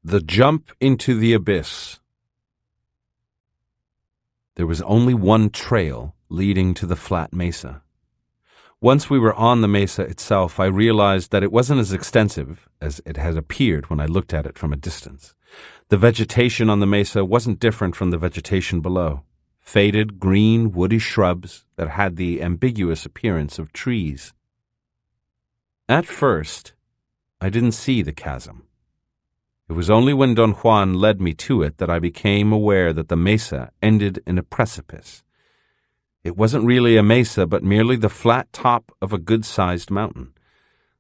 The Jump into the Abyss. There was only one trail leading to the flat mesa. Once we were on the mesa itself, I realized that it wasn't as extensive as it had appeared when I looked at it from a distance. The vegetation on the mesa wasn't different from the vegetation below. Faded, green, woody shrubs that had the ambiguous appearance of trees. At first, I didn't see the chasm. It was only when Don Juan led me to it that I became aware that the mesa ended in a precipice. It wasn't really a mesa, but merely the flat top of a good-sized mountain.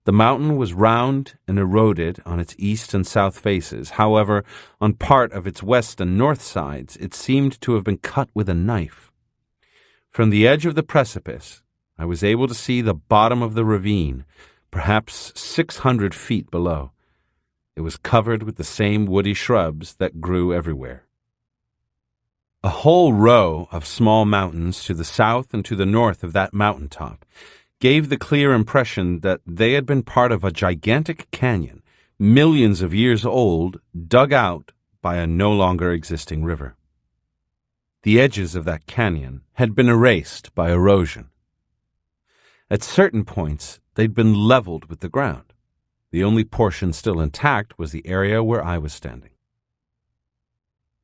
The mountain was round and eroded on its east and south faces. However, on part of its west and north sides, it seemed to have been cut with a knife. From the edge of the precipice, I was able to see the bottom of the ravine, perhaps 600 feet below. It was covered with the same woody shrubs that grew everywhere. A whole row of small mountains to the south and to the north of that mountaintop gave the clear impression that they had been part of a gigantic canyon, millions of years old, dug out by a no longer existing river. The edges of that canyon had been erased by erosion. At certain points, they'd been leveled with the ground. The only portion still intact was the area where I was standing.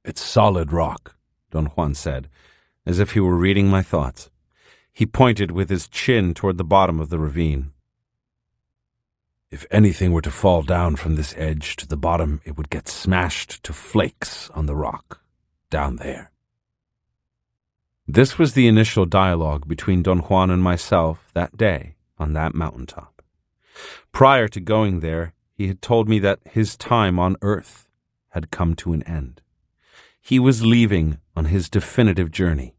"It's solid rock," Don Juan said, as if he were reading my thoughts. He pointed with his chin toward the bottom of the ravine. "If anything were to fall down from this edge to the bottom, it would get smashed to flakes on the rock, down there." This was the initial dialogue between Don Juan and myself that day on that mountaintop. Prior to going there, he had told me that his time on earth had come to an end. He was leaving on his definitive journey.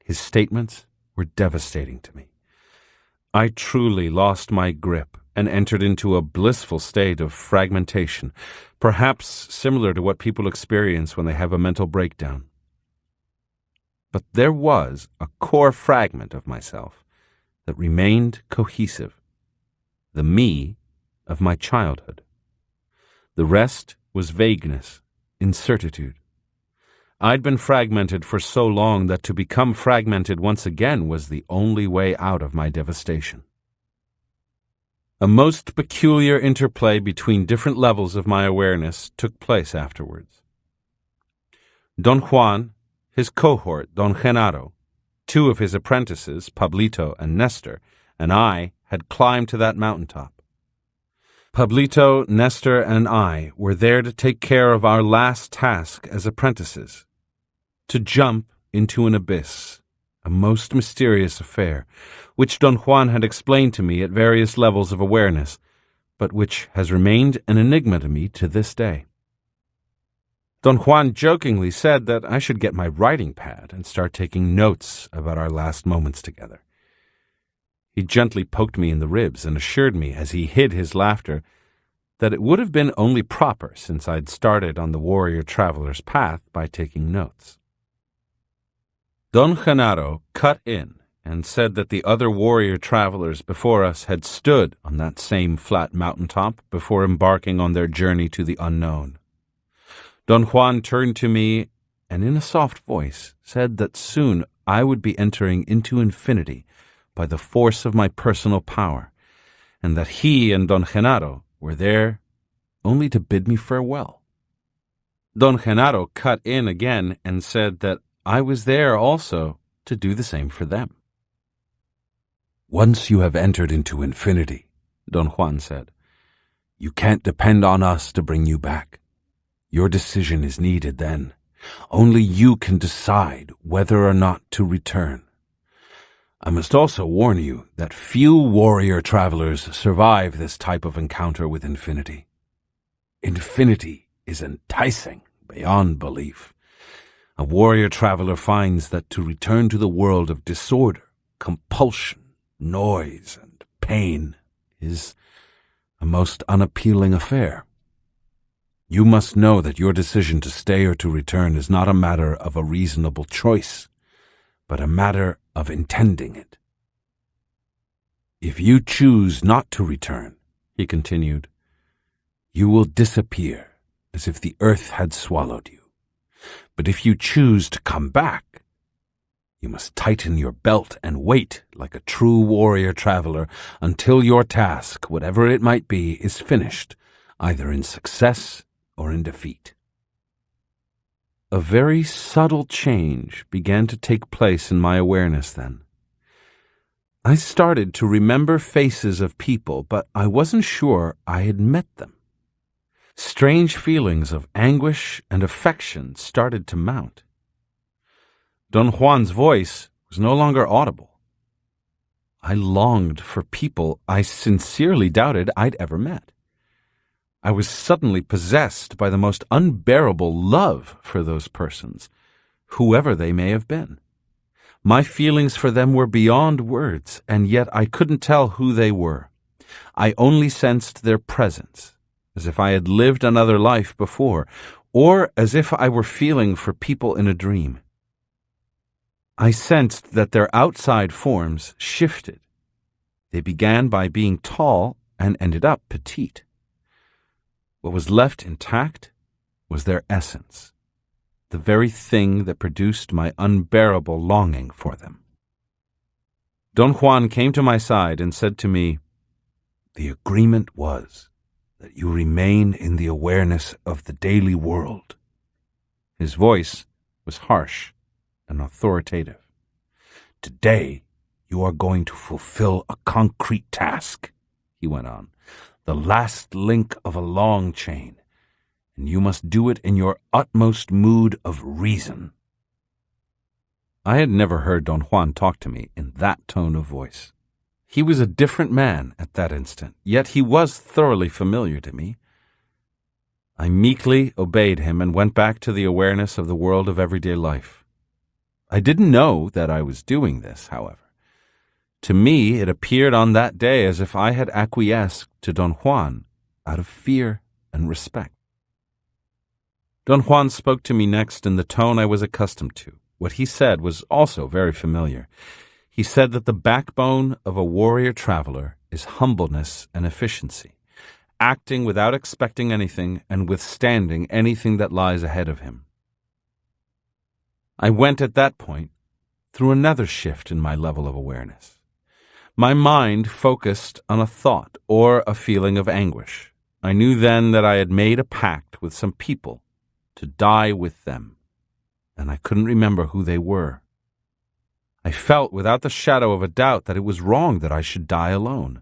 His statements were devastating to me. I truly lost my grip and entered into a blissful state of fragmentation, perhaps similar to what people experience when they have a mental breakdown. But there was a core fragment of myself that remained cohesive. The me of my childhood. The rest was vagueness, incertitude. I'd been fragmented for so long that to become fragmented once again was the only way out of my devastation. A most peculiar interplay between different levels of my awareness took place afterwards. Don Juan, his cohort, Don Genaro, two of his apprentices, Pablito and Nestor, and I had climbed to that mountaintop. Pablito, Nestor, and I were there to take care of our last task as apprentices, to jump into an abyss, a most mysterious affair, which Don Juan had explained to me at various levels of awareness, but which has remained an enigma to me to this day. Don Juan jokingly said that I should get my writing pad and start taking notes about our last moments together. He gently poked me in the ribs and assured me, as he hid his laughter, that it would have been only proper since I'd started on the warrior traveler's path by taking notes. Don Genaro cut in and said that the other warrior travelers before us had stood on that same flat mountaintop before embarking on their journey to the unknown. Don Juan turned to me and in a soft voice said that soon I would be entering into infinity by the force of my personal power, and that he and Don Genaro were there only to bid me farewell. Don Genaro cut in again and said that I was there also to do the same for them. "Once you have entered into infinity," Don Juan said, "you can't depend on us to bring you back. Your decision is needed then. Only you can decide whether or not to return. I must also warn you that few warrior travelers survive this type of encounter with infinity. Infinity is enticing beyond belief. A warrior traveler finds that to return to the world of disorder, compulsion, noise, and pain is a most unappealing affair. You must know that your decision to stay or to return is not a matter of a reasonable choice, but a matter of intending it. If you choose not to return," he continued, "you will disappear as if the earth had swallowed you. But if you choose to come back, you must tighten your belt and wait like a true warrior traveler until your task, whatever it might be, is finished, either in success or in defeat. A very subtle change began to take place in my awareness then. I started to remember faces of people, but I wasn't sure I had met them. Strange feelings of anguish and affection started to mount. Don Juan's voice was no longer audible. I longed for people I sincerely doubted I'd ever met. I was suddenly possessed by the most unbearable love for those persons, whoever they may have been. My feelings for them were beyond words, and yet I couldn't tell who they were. I only sensed their presence, as if I had lived another life before, or as if I were feeling for people in a dream. I sensed that their outside forms shifted. They began by being tall and ended up petite. What was left intact was their essence, the very thing that produced my unbearable longing for them. Don Juan came to my side and said to me, "The agreement was that you remain in the awareness of the daily world." His voice was harsh and authoritative. "Today, you are going to fulfill a concrete task," he went on, "the last link of a long chain, and you must do it in your utmost mood of reason." I had never heard Don Juan talk to me in that tone of voice. He was a different man at that instant, yet he was thoroughly familiar to me. I meekly obeyed him and went back to the awareness of the world of everyday life. I didn't know that I was doing this, however. To me, it appeared on that day as if I had acquiesced to Don Juan out of fear and respect. Don Juan spoke to me next in the tone I was accustomed to. What he said was also very familiar. He said that the backbone of a warrior traveler is humbleness and efficiency, acting without expecting anything and withstanding anything that lies ahead of him. I went at that point through another shift in my level of awareness. My mind focused on a thought or a feeling of anguish. I knew then that I had made a pact with some people to die with them, and I couldn't remember who they were. I felt without the shadow of a doubt that it was wrong that I should die alone.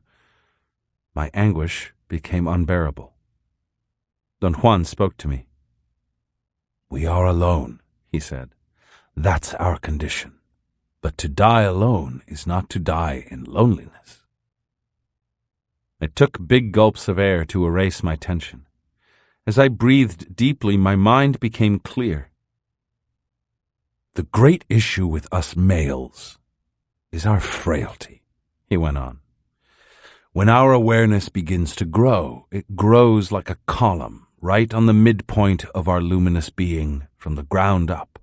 My anguish became unbearable. Don Juan spoke to me. "We are alone," he said. "That's our condition. But to die alone is not to die in loneliness." I took big gulps of air to erase my tension. As I breathed deeply, my mind became clear. "The great issue with us males is our frailty," he went on. "When our awareness begins to grow, it grows like a column right on the midpoint of our luminous being from the ground up.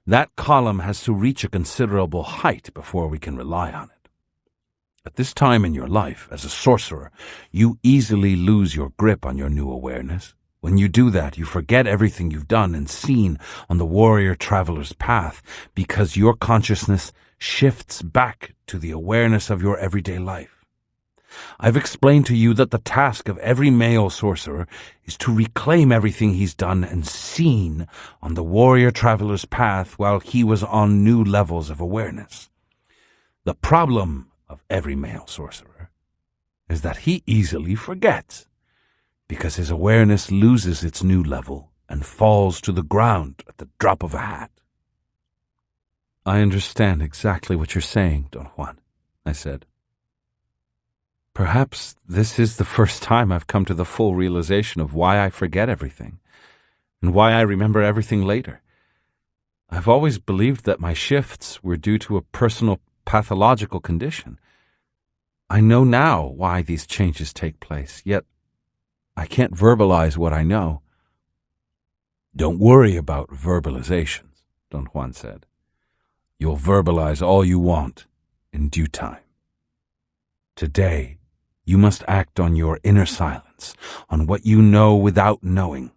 That column has to reach a considerable height before we can rely on it. At this time in your life, as a sorcerer, you easily lose your grip on your new awareness. When you do that, you forget everything you've done and seen on the warrior traveler's path because your consciousness shifts back to the awareness of your everyday life. I've explained to you that the task of every male sorcerer is to reclaim everything he's done and seen on the warrior traveler's path while he was on new levels of awareness. The problem of every male sorcerer is that he easily forgets, because his awareness loses its new level and falls to the ground at the drop of a hat." "I understand exactly what you're saying, Don Juan," I said. "Perhaps this is the first time I've come to the full realization of why I forget everything, and why I remember everything later. I've always believed that my shifts were due to a personal pathological condition. I know now why these changes take place, yet I can't verbalize what I know." "Don't worry about verbalizations," Don Juan said. "You'll verbalize all you want in due time. Today, you must act on your inner silence, on what you know without knowing.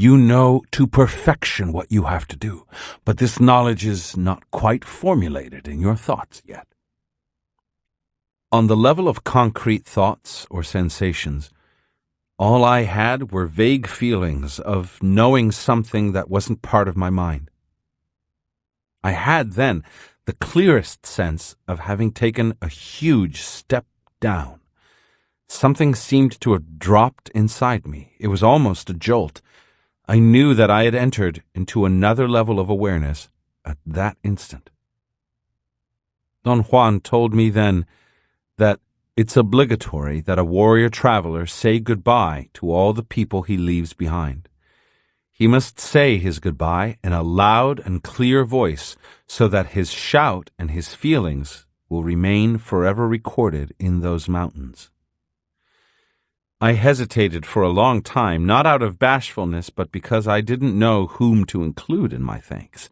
You know to perfection what you have to do, but this knowledge is not quite formulated in your thoughts yet. On the level of concrete thoughts or sensations, all I had were vague feelings of knowing something that wasn't part of my mind. I had then the clearest sense of having taken a huge step down. Something seemed to have dropped inside me. It was almost a jolt. I knew that I had entered into another level of awareness at that instant. Don Juan told me then that it's obligatory that a warrior traveler say goodbye to all the people he leaves behind. He must say his goodbye in a loud and clear voice so that his shout and his feelings will remain forever recorded in those mountains. I hesitated for a long time, not out of bashfulness, but because I didn't know whom to include in my thanks.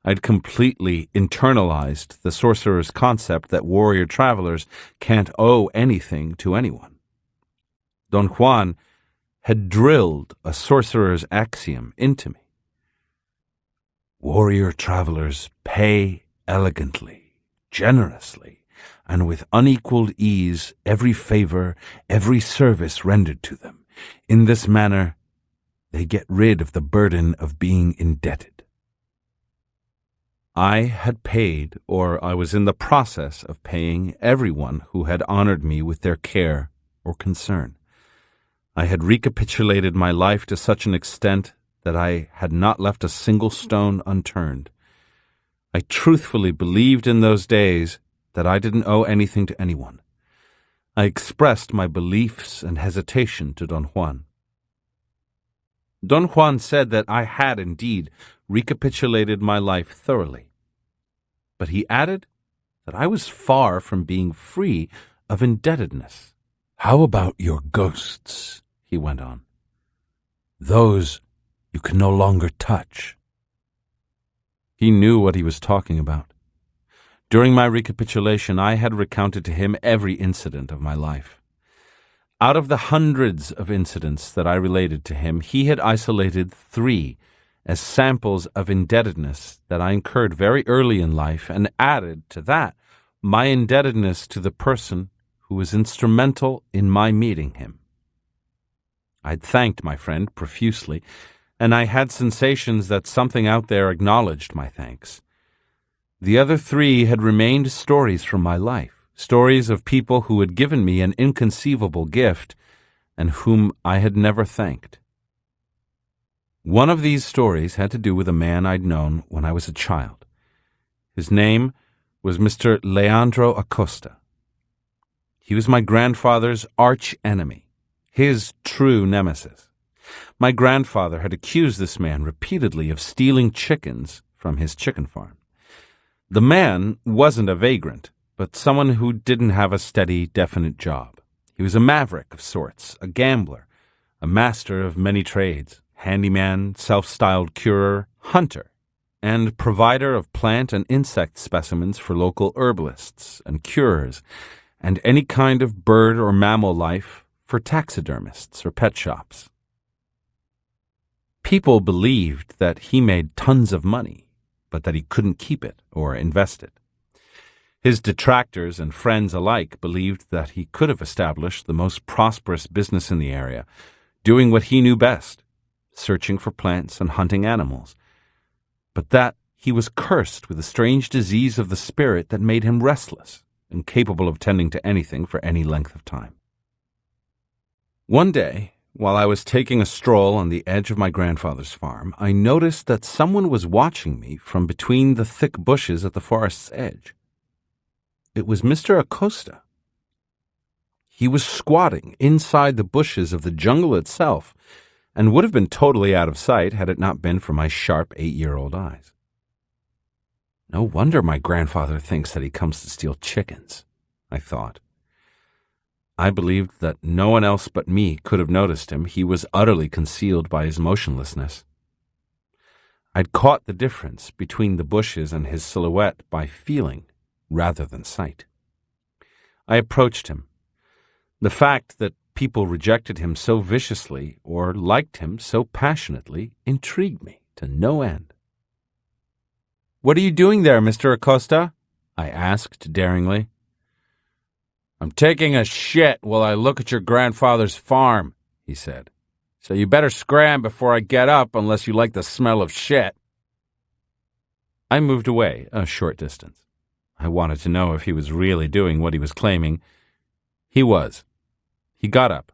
I'd completely internalized the sorcerer's concept that warrior travelers can't owe anything to anyone. Don Juan had drilled a sorcerer's axiom into me. Warrior travelers pay elegantly, generously, and with unequaled ease every favor, every service rendered to them. In this manner, they get rid of the burden of being indebted. I had paid, or I was in the process of paying, everyone who had honored me with their care or concern. I had recapitulated my life to such an extent that I had not left a single stone unturned. I truthfully believed in those days that I didn't owe anything to anyone. I expressed my beliefs and hesitation to Don Juan. Don Juan said that I had indeed recapitulated my life thoroughly, but he added that I was far from being free of indebtedness. How about your ghosts? He went on. Those you can no longer touch. He knew what he was talking about. During my recapitulation, I had recounted to him every incident of my life. Out of the hundreds of incidents that I related to him, he had isolated 3 as samples of indebtedness that I incurred very early in life, and added to that my indebtedness to the person who was instrumental in my meeting him. I'd thanked my friend profusely, and I had sensations that something out there acknowledged my thanks. The other 3 had remained stories from my life, stories of people who had given me an inconceivable gift and whom I had never thanked. One of these stories had to do with a man I'd known when I was a child. His name was Mr. Leandro Acosta. He was my grandfather's arch enemy, his true nemesis. My grandfather had accused this man repeatedly of stealing chickens from his chicken farm. The man wasn't a vagrant, but someone who didn't have a steady, definite job. He was a maverick of sorts, a gambler, a master of many trades, handyman, self-styled curer, hunter, and provider of plant and insect specimens for local herbalists and curers, and any kind of bird or mammal life for taxidermists or pet shops. People believed that he made tons of money, but that he couldn't keep it or invest it. His detractors and friends alike believed that he could have established the most prosperous business in the area, doing what he knew best, searching for plants and hunting animals, but that he was cursed with a strange disease of the spirit that made him restless, incapable of tending to anything for any length of time. One day, while I was taking a stroll on the edge of my grandfather's farm, I noticed that someone was watching me from between the thick bushes at the forest's edge. It was Mr. Acosta. He was squatting inside the bushes of the jungle itself, and would have been totally out of sight had it not been for my sharp 8-year-old eyes. No wonder my grandfather thinks that he comes to steal chickens, I thought. I believed that no one else but me could have noticed him. He was utterly concealed by his motionlessness. I'd caught the difference between the bushes and his silhouette by feeling rather than sight. I approached him. The fact that people rejected him so viciously or liked him so passionately intrigued me to no end. "What are you doing there, Mr. Acosta?" I asked daringly. "I'm taking a shit while I look at your grandfather's farm," he said. "So you better scram before I get up unless you like the smell of shit." I moved away a short distance. I wanted to know if he was really doing what he was claiming. He was. He got up.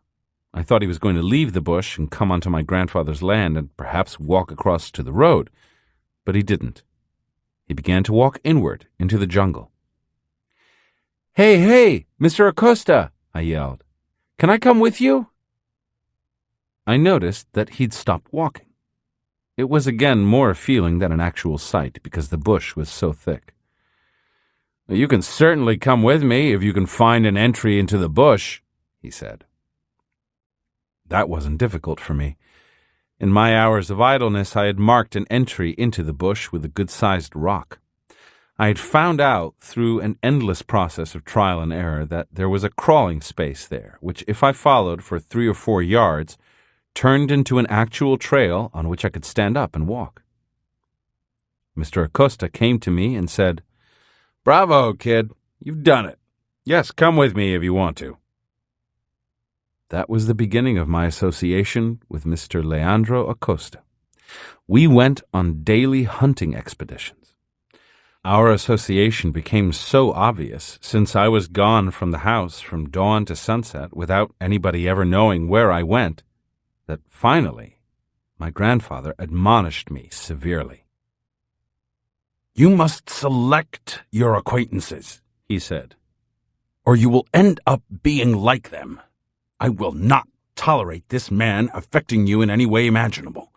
I thought he was going to leave the bush and come onto my grandfather's land and perhaps walk across to the road, but he didn't. He began to walk inward into the jungle. Hey, Mr. Acosta," I yelled. "Can I come with you?" I noticed that he'd stopped walking. It was again more a feeling than an actual sight because the bush was so thick. "You can certainly come with me if you can find an entry into the bush," he said. That wasn't difficult for me. In my hours of idleness, I had marked an entry into the bush with a good-sized rock. I had found out through an endless process of trial and error that there was a crawling space there, which if I followed for 3 or 4 yards, turned into an actual trail on which I could stand up and walk. Mr. Acosta came to me and said, "Bravo, kid. You've done it. Yes, come with me if you want to." That was the beginning of my association with Mr. Leandro Acosta. We went on daily hunting expeditions. Our association became so obvious since I was gone from the house from dawn to sunset without anybody ever knowing where I went, that finally my grandfather admonished me severely. "You must select your acquaintances," he said, "or you will end up being like them. I will not tolerate this man affecting you in any way imaginable.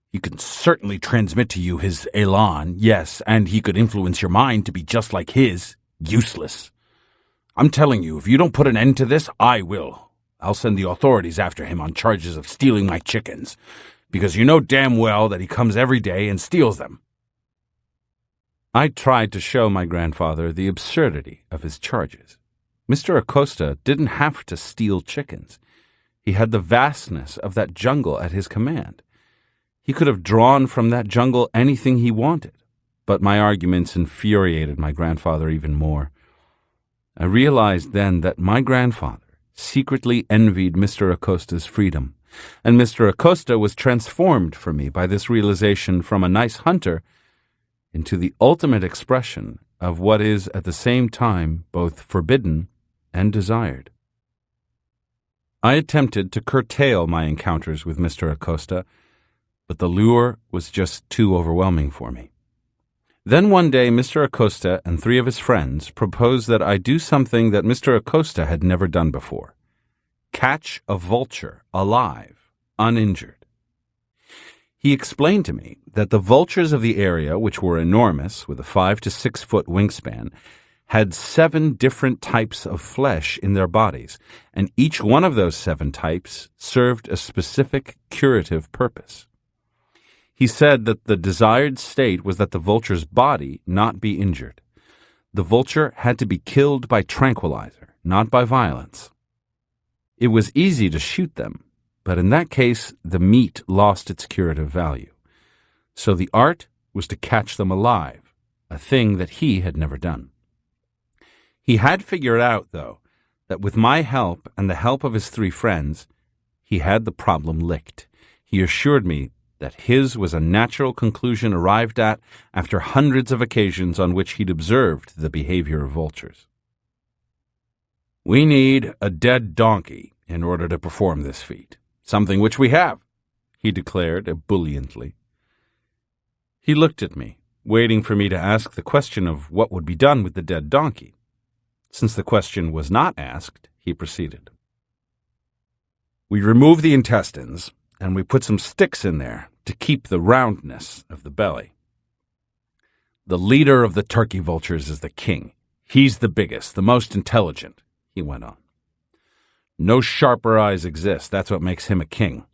He can certainly transmit to you his elan, yes, and he could influence your mind to be just like his, useless. I'm telling you, if you don't put an end to this, I will. I'll send the authorities after him on charges of stealing my chickens, because you know damn well that he comes every day and steals them." I tried to show my grandfather the absurdity of his charges. Mr. Acosta didn't have to steal chickens. He had the vastness of that jungle at his command. He could have drawn from that jungle anything he wanted, but my arguments infuriated my grandfather even more. I realized then that my grandfather secretly envied Mr. Acosta's freedom, and Mr. Acosta was transformed for me by this realization from a nice hunter into the ultimate expression of what is at the same time both forbidden and desired. I attempted to curtail my encounters with Mr. Acosta, but the lure was just too overwhelming for me. Then one day Mr. Acosta and 3 of his friends proposed that I do something that Mr. Acosta had never done before: catch a vulture alive, uninjured. He explained to me that the vultures of the area, which were enormous, with a 5 to 6 foot wingspan, had 7 different types of flesh in their bodies, and each one of those 7 types served a specific curative purpose. He said that the desired state was that the vulture's body not be injured. The vulture had to be killed by tranquilizer, not by violence. It was easy to shoot them, but in that case the meat lost its curative value. So the art was to catch them alive, a thing that he had never done. He had figured out, though, that with my help and the help of his 3 friends, he had the problem licked. He assured me that his was a natural conclusion arrived at after hundreds of occasions on which he'd observed the behavior of vultures. "We need a dead donkey in order to perform this feat, something which we have," he declared ebulliently. He looked at me, waiting for me to ask the question of what would be done with the dead donkey. Since the question was not asked, he proceeded. "We remove the intestines, and we put some sticks in there to keep the roundness of the belly. The leader of the turkey vultures is the king. He's the biggest, the most intelligent," he went on. "No sharper eyes exist. That's what makes him a king.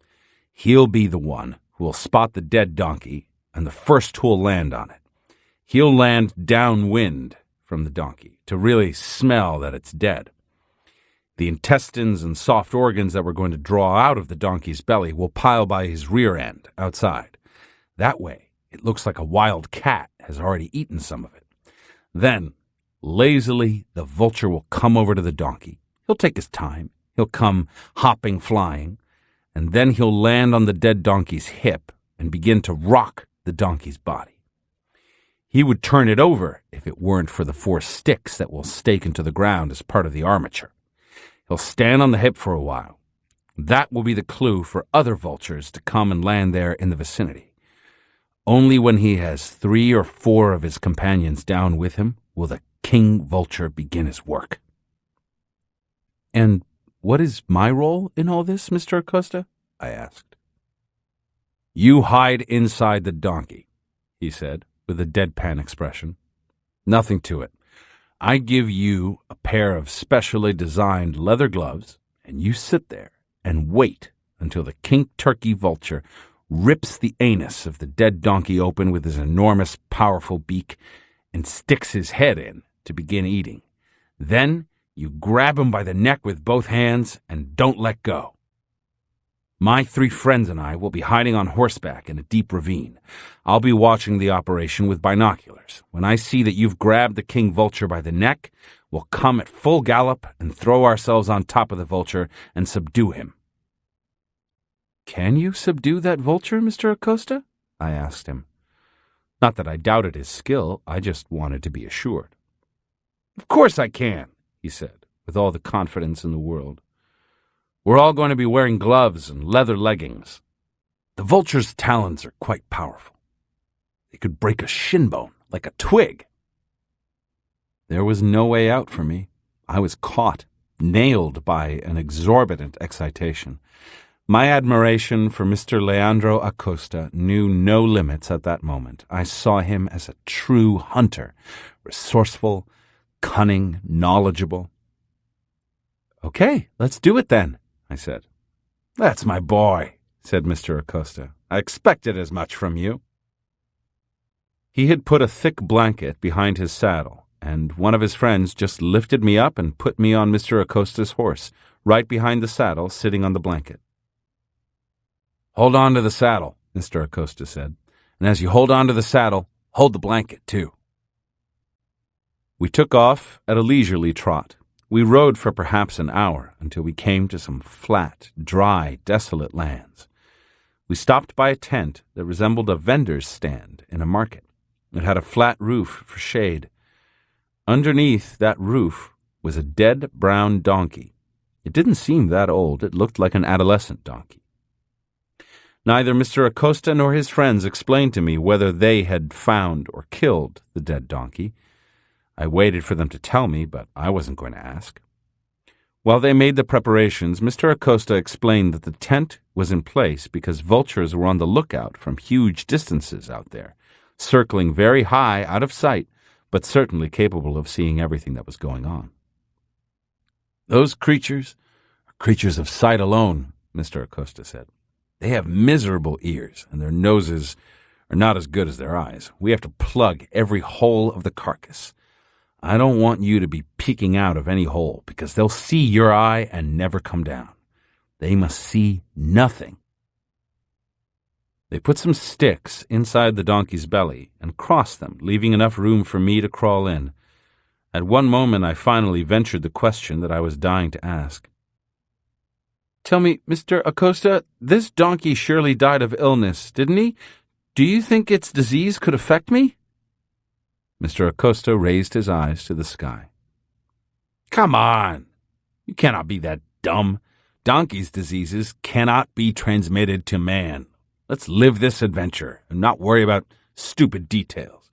He'll be the one who will spot the dead donkey and the first who'll land on it. He'll land downwind from the donkey to really smell that it's dead. The intestines and soft organs that we're going to draw out of the donkey's belly will pile by his rear end outside. That way, it looks like a wild cat has already eaten some of it. Then, lazily, the vulture will come over to the donkey. He'll take his time. He'll come hopping, flying, and then he'll land on the dead donkey's hip and begin to rock the donkey's body. He would turn it over if it weren't for the 4 sticks that will stake into the ground as part of the armature. He'll stand on the hip for a while. That will be the clue for other vultures to come and land there in the vicinity. Only when he has 3 or 4 of his companions down with him will the king vulture begin his work. And what is my role in all this, Mr. Acosta? I asked. You hide inside the donkey, he said, with a deadpan expression. Nothing to it. I give you a pair of specially designed leather gloves, and you sit there and wait until the king turkey vulture rips the anus of the dead donkey open with his enormous, powerful beak and sticks his head in to begin eating. Then you grab him by the neck with both hands and don't let go. My 3 friends and I will be hiding on horseback in a deep ravine. I'll be watching the operation with binoculars. When I see that you've grabbed the king vulture by the neck, we'll come at full gallop and throw ourselves on top of the vulture and subdue him. Can you subdue that vulture, Mr. Acosta? I asked him. Not that I doubted his skill, I just wanted to be assured. Of course I can, he said, with all the confidence in the world. We're all going to be wearing gloves and leather leggings. The vulture's talons are quite powerful. They could break a shin bone like a twig. There was no way out for me. I was caught, nailed by an exorbitant excitation. My admiration for Mr. Leandro Acosta knew no limits at that moment. I saw him as a true hunter, resourceful, cunning, knowledgeable. Okay, let's do it then, I said. That's my boy, said Mr. Acosta. I expected as much from you. He had put a thick blanket behind his saddle, and one of his friends just lifted me up and put me on Mr. Acosta's horse, right behind the saddle, sitting on the blanket. Hold on to the saddle, Mr. Acosta said, and as you hold on to the saddle, hold the blanket, too. We took off at a leisurely trot. We rode for perhaps an hour until we came to some flat, dry, desolate lands. We stopped by a tent that resembled a vendor's stand in a market. It had a flat roof for shade. Underneath that roof was a dead brown donkey. It didn't seem that old. It looked like an adolescent donkey. Neither Mr. Acosta nor his friends explained to me whether they had found or killed the dead donkey. I waited for them to tell me, but I wasn't going to ask. While they made the preparations, Mr. Acosta explained that the tent was in place because vultures were on the lookout from huge distances out there, circling very high out of sight, but certainly capable of seeing everything that was going on. Those creatures are creatures of sight alone, Mr. Acosta said. They have miserable ears, and their noses are not as good as their eyes. We have to plug every hole of the carcass. I don't want you to be peeking out of any hole, because they'll see your eye and never come down. They must see nothing. They put some sticks inside the donkey's belly and crossed them, leaving enough room for me to crawl in. At one moment I finally ventured the question that I was dying to ask. Tell me, Mr. Acosta, this donkey surely died of illness, didn't he? Do you think its disease could affect me? Mr. Acosta raised his eyes to the sky. Come on! You cannot be that dumb. Donkey's diseases cannot be transmitted to man. Let's live this adventure and not worry about stupid details.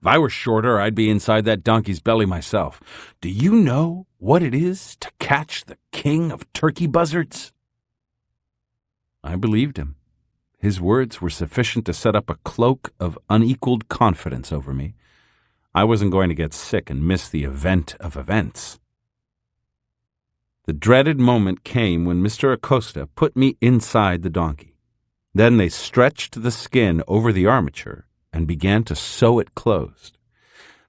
If I were shorter, I'd be inside that donkey's belly myself. Do you know what it is to catch the king of turkey buzzards? I believed him. His words were sufficient to set up a cloak of unequaled confidence over me. I wasn't going to get sick and miss the event of events. The dreaded moment came when Mr. Acosta put me inside the donkey. Then they stretched the skin over the armature and began to sew it closed.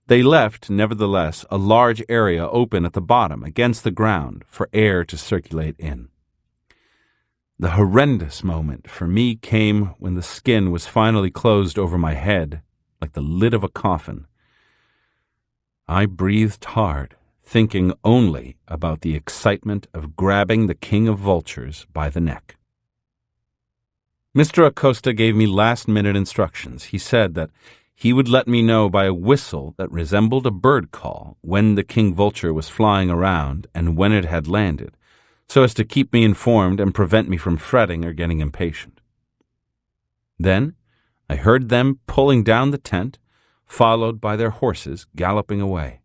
They left, nevertheless, a large area open at the bottom, against the ground, for air to circulate in. The horrendous moment for me came when the skin was finally closed over my head, like the lid of a coffin. I breathed hard, thinking only about the excitement of grabbing the king of vultures by the neck. Mr. Acosta gave me last-minute instructions. He said that he would let me know by a whistle that resembled a bird call when the king vulture was flying around and when it had landed, so as to keep me informed and prevent me from fretting or getting impatient. Then I heard them pulling down the tent, followed by their horses galloping away.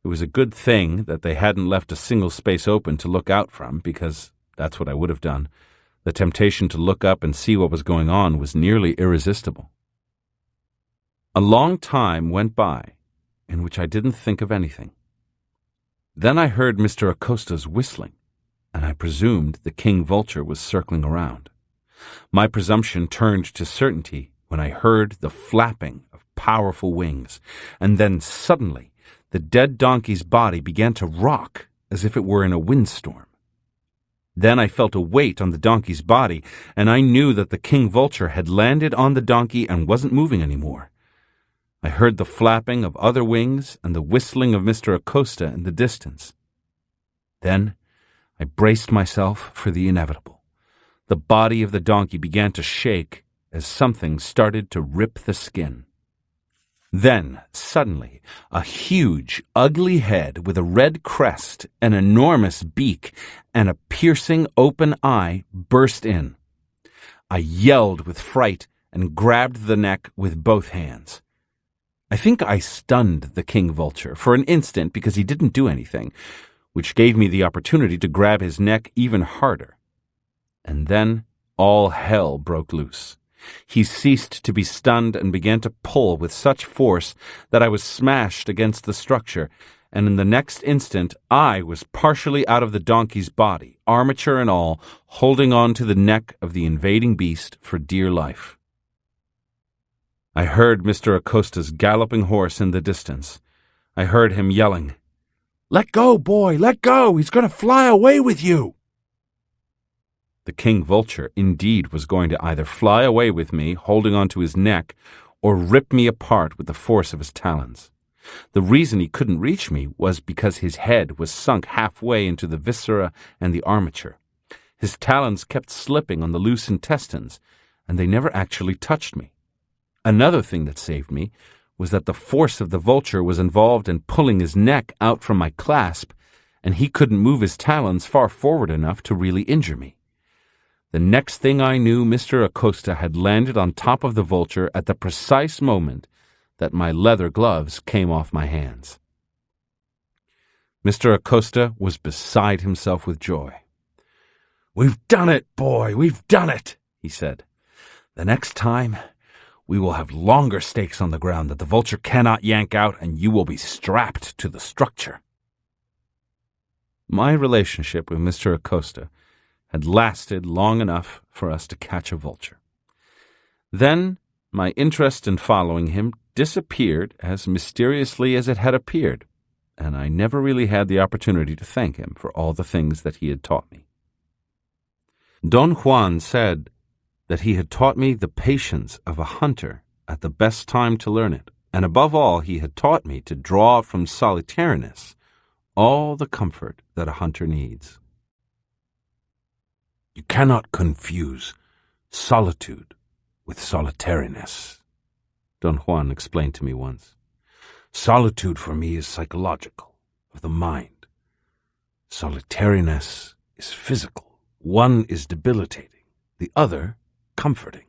It was a good thing that they hadn't left a single space open to look out from, because that's what I would have done. The temptation to look up and see what was going on was nearly irresistible. A long time went by in which I didn't think of anything. Then I heard Mr. Acosta's whistling, and I presumed the king vulture was circling around. My presumption turned to certainty when I heard the flapping of powerful wings, and then suddenly the dead donkey's body began to rock as if it were in a windstorm. Then I felt a weight on the donkey's body, and I knew that the king vulture had landed on the donkey and wasn't moving anymore. I heard the flapping of other wings and the whistling of Mr. Acosta in the distance. Then I braced myself for the inevitable. The body of the donkey began to shake as something started to rip the skin. Then, suddenly, a huge, ugly head with a red crest, an enormous beak, and a piercing open eye burst in. I yelled with fright and grabbed the neck with both hands. I think I stunned the king vulture for an instant because he didn't do anything, which gave me the opportunity to grab his neck even harder. And then all hell broke loose. He ceased to be stunned and began to pull with such force that I was smashed against the structure, and in the next instant I was partially out of the donkey's body, armature and all, holding on to the neck of the invading beast for dear life. I heard Mr. Acosta's galloping horse in the distance. I heard him yelling, "Let go, boy, let go! He's going to fly away with you!" The king vulture indeed was going to either fly away with me, holding onto his neck, or rip me apart with the force of his talons. The reason he couldn't reach me was because his head was sunk halfway into the viscera and the armature. His talons kept slipping on the loose intestines, and they never actually touched me. Another thing that saved me was that the force of the vulture was involved in pulling his neck out from my clasp, and he couldn't move his talons far forward enough to really injure me. The next thing I knew, Mr. Acosta had landed on top of the vulture at the precise moment that my leather gloves came off my hands. Mr. Acosta was beside himself with joy. "We've done it, boy, we've done it," he said. "The next time, we will have longer stakes on the ground that the vulture cannot yank out, and you will be strapped to the structure." My relationship with Mr. Acosta had lasted long enough for us to catch a vulture. Then my interest in following him disappeared as mysteriously as it had appeared, and I never really had the opportunity to thank him for all the things that he had taught me. Don Juan said that he had taught me the patience of a hunter at the best time to learn it, and above all he had taught me to draw from solitariness all the comfort that a hunter needs. "You cannot confuse solitude with solitariness," Don Juan explained to me once. "Solitude for me is psychological, of the mind. Solitariness is physical. One is debilitating, the other comforting."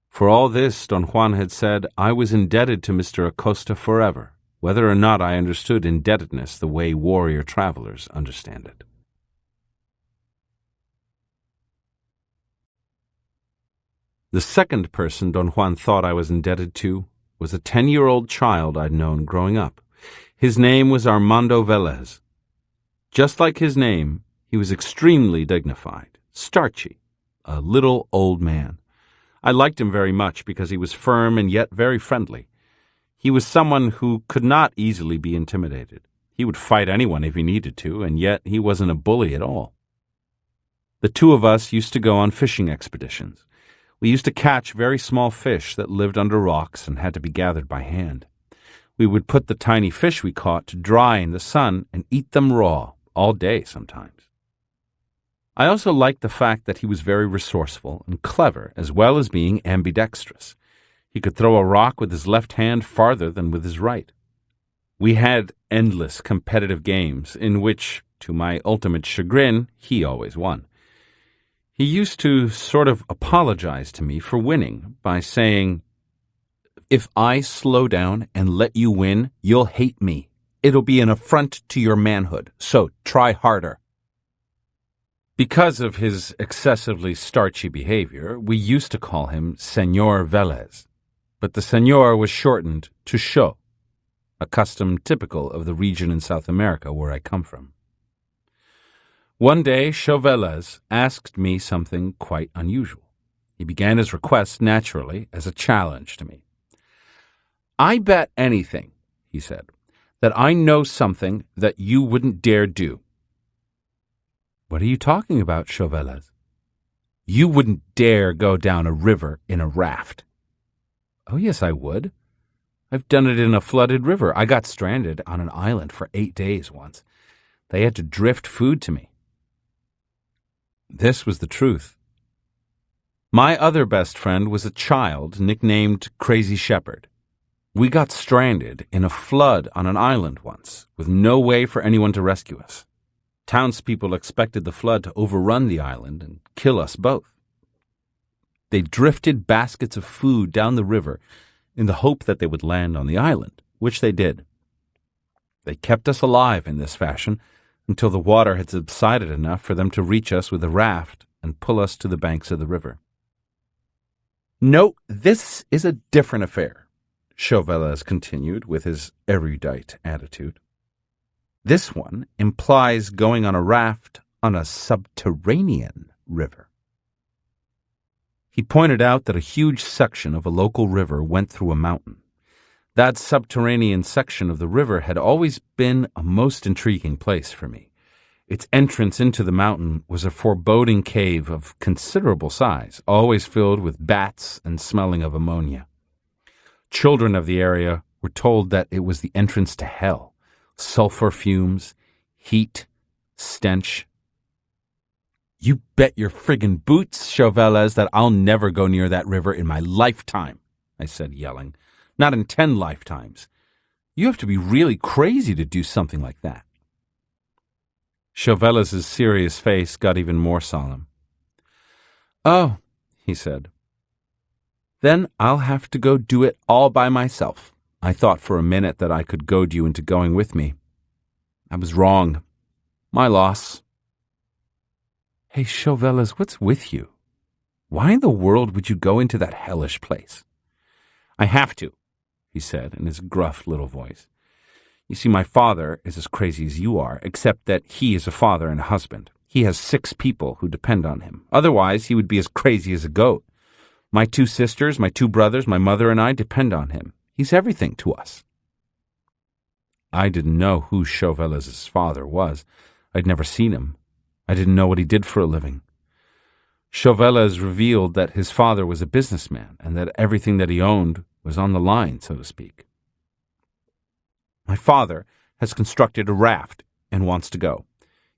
For all this, Don Juan had said, I was indebted to Mr. Acosta forever, whether or not I understood indebtedness the way warrior travelers understand it. The second person Don Juan thought I was indebted to was a 10-year-old child I'd known growing up. His name was Armando Velez. Just like his name, he was extremely dignified, starchy, a little old man. I liked him very much because he was firm and yet very friendly. He was someone who could not easily be intimidated. He would fight anyone if he needed to, and yet he wasn't a bully at all. The two of us used to go on fishing expeditions. We used to catch very small fish that lived under rocks and had to be gathered by hand. We would put the tiny fish we caught to dry in the sun and eat them raw, all day sometimes. I also liked the fact that he was very resourceful and clever, as well as being ambidextrous. He could throw a rock with his left hand farther than with his right. We had endless competitive games in which, to my ultimate chagrin, he always won. He used to sort of apologize to me for winning by saying, "If I slow down and let you win, you'll hate me. It'll be an affront to your manhood, so try harder." Because of his excessively starchy behavior, we used to call him Señor Vélez, but the Señor was shortened to Cho, a custom typical of the region in South America where I come from. One day, Cho Vélez asked me something quite unusual. He began his request naturally as a challenge to me. "I bet anything," he said, "that I know something that you wouldn't dare do." "What are you talking about, Cho Vélez?" "You wouldn't dare go down a river in a raft." "Oh, yes, I would. I've done it in a flooded river. I got stranded on an island for 8 days once. They had to drift food to me." This was the truth. My other best friend was a child nicknamed Crazy Shepherd. We got stranded in a flood on an island once, with no way for anyone to rescue us. Townspeople expected the flood to overrun the island and kill us both. They drifted baskets of food down the river in the hope that they would land on the island, which they did. They kept us alive in this fashion until the water had subsided enough for them to reach us with a raft and pull us to the banks of the river. "No, this is a different affair," Cho Vélez continued with his erudite attitude. "This one implies going on a raft on a subterranean river." He pointed out that a huge section of a local river went through a mountain. That subterranean section of the river had always been a most intriguing place for me. Its entrance into the mountain was a foreboding cave of considerable size, always filled with bats and smelling of ammonia. Children of the area were told that it was the entrance to hell. Sulfur fumes, heat, stench. "You bet your friggin' boots, Cho Vélez, that I'll never go near that river in my lifetime," I said, yelling. "Not in 10 lifetimes. You have to be really crazy to do something like that." Cho Vélez's serious face got even more solemn. "Oh," he said, "then I'll have to go do it all by myself. I thought for a minute that I could goad you into going with me. I was wrong. My loss." "Hey, Cho Vélez, what's with you? Why in the world would you go into that hellish place?" "I have to," he said in his gruff little voice. "You see, my father is as crazy as you are, except that he is a father and a husband. He has 6 people who depend on him. Otherwise, he would be as crazy as a goat. My 2 sisters, my 2 brothers, my mother and I depend on him. He's everything to us." I didn't know who Cho Vélez's father was. I'd never seen him. I didn't know what he did for a living. Cho Vélez revealed that his father was a businessman and that everything that he owned was on the line, so to speak. "My father has constructed a raft and wants to go.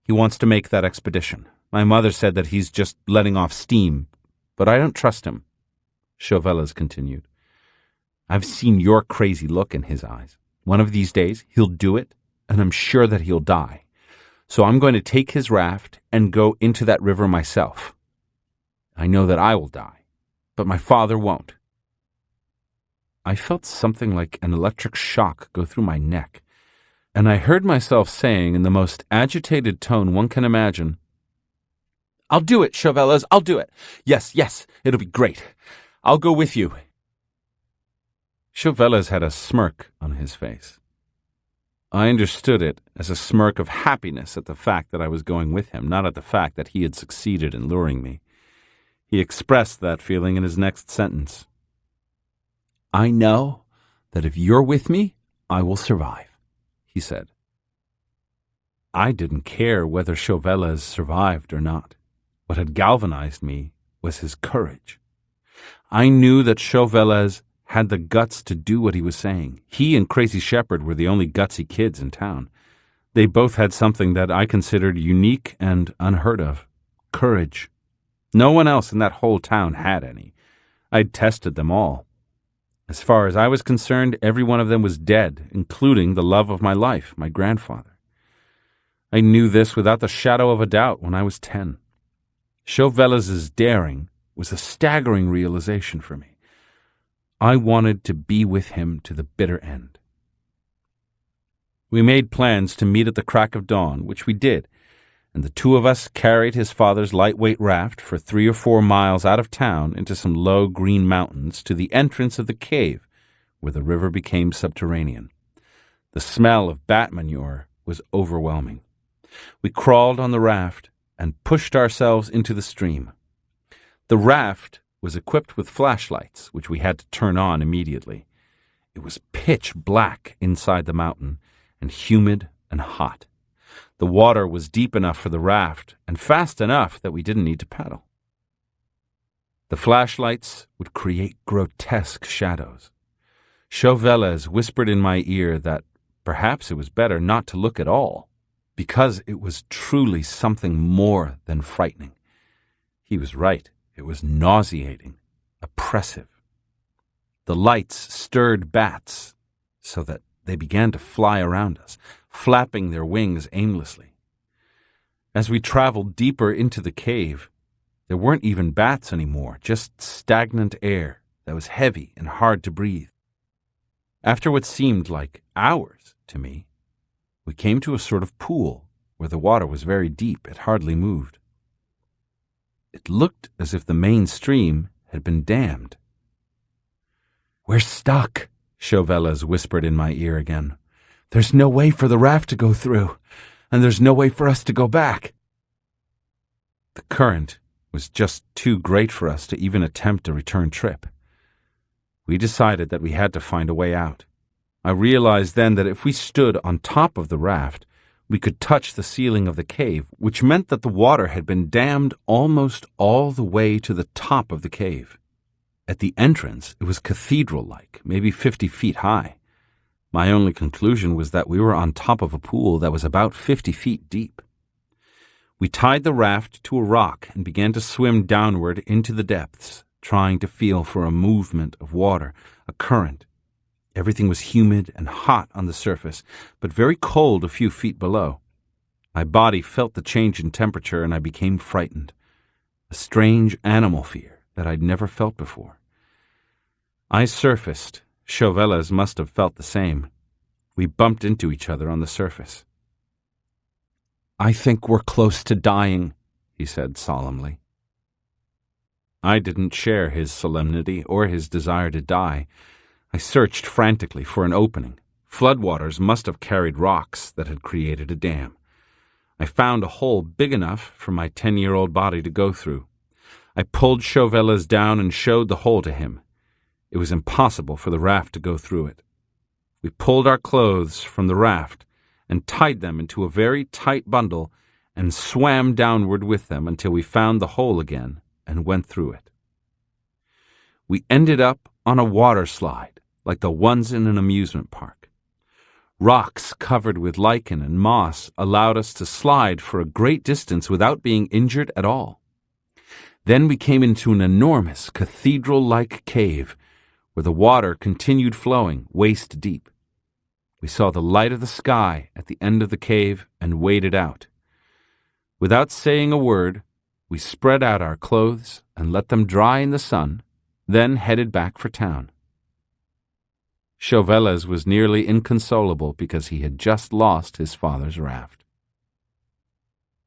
He wants to make that expedition. My mother said that he's just letting off steam, but I don't trust him," Cho Vélez continued. "I've seen your crazy look in his eyes. One of these days, he'll do it, and I'm sure that he'll die. So I'm going to take his raft and go into that river myself. I know that I will die, but my father won't." I felt something like an electric shock go through my neck, and I heard myself saying in the most agitated tone one can imagine, "I'll do it, Cho Vélez, I'll do it. Yes, yes, it'll be great. I'll go with you." Cho Vélez had a smirk on his face. I understood it as a smirk of happiness at the fact that I was going with him, not at the fact that he had succeeded in luring me. He expressed that feeling in his next sentence. "I know that if you're with me, I will survive," he said. I didn't care whether Chauvelez survived or not. What had galvanized me was his courage. I knew that Chauvelez had the guts to do what he was saying. He and Crazy Shepherd were the only gutsy kids in town. They both had something that I considered unique and unheard of: courage. No one else in that whole town had any. I'd tested them all. As far as I was concerned, every one of them was dead, including the love of my life, my grandfather. I knew this without the shadow of a doubt when I was 10. Chauvelez's daring was a staggering realization for me. I wanted to be with him to the bitter end. We made plans to meet at the crack of dawn, which we did, and the two of us carried his father's lightweight raft for 3 or 4 miles out of town into some low green mountains to the entrance of the cave, where the river became subterranean. The smell of bat manure was overwhelming. We crawled on the raft and pushed ourselves into the stream. The raft was equipped with flashlights, which we had to turn on immediately. It was pitch black inside the mountain, and humid and hot. The water was deep enough for the raft, and fast enough that we didn't need to paddle. The flashlights would create grotesque shadows. Chauvelez whispered in my ear that perhaps it was better not to look at all, because it was truly something more than frightening. He was right. It was nauseating, oppressive. The lights stirred bats so that they began to fly around us, flapping their wings aimlessly. As we traveled deeper into the cave, there weren't even bats anymore, just stagnant air that was heavy and hard to breathe. After what seemed like hours to me, we came to a sort of pool where the water was very deep. It hardly moved. It looked as if the main stream had been dammed. "We're stuck," Chauvelez whispered in my ear again. "There's no way for the raft to go through, and there's no way for us to go back." The current was just too great for us to even attempt a return trip. We decided that we had to find a way out. I realized then that if we stood on top of the raft, we could touch the ceiling of the cave, which meant that the water had been dammed almost all the way to the top of the cave. At the entrance, it was cathedral-like, maybe 50 feet high. My only conclusion was that we were on top of a pool that was about 50 feet deep. We tied the raft to a rock and began to swim downward into the depths, trying to feel for a movement of water, a current. Everything was humid and hot on the surface, but very cold a few feet below. My body felt the change in temperature, and I became frightened. A strange animal fear that I'd never felt before. I surfaced. Chauvelez must have felt the same. We bumped into each other on the surface. "I think we're close to dying," he said solemnly. I didn't share his solemnity or his desire to die. I searched frantically for an opening. Floodwaters must have carried rocks that had created a dam. I found a hole big enough for my 10-year-old body to go through. I pulled Chauvelez down and showed the hole to him. It was impossible for the raft to go through it. We pulled our clothes from the raft and tied them into a very tight bundle and swam downward with them until we found the hole again and went through it. We ended up on a water slide, like the ones in an amusement park. Rocks covered with lichen and moss allowed us to slide for a great distance without being injured at all. Then we came into an enormous cathedral-like cave where the water continued flowing waist deep. We saw the light of the sky at the end of the cave and waded out. Without saying a word, we spread out our clothes and let them dry in the sun, then headed back for town. Chauvelez was nearly inconsolable because he had just lost his father's raft.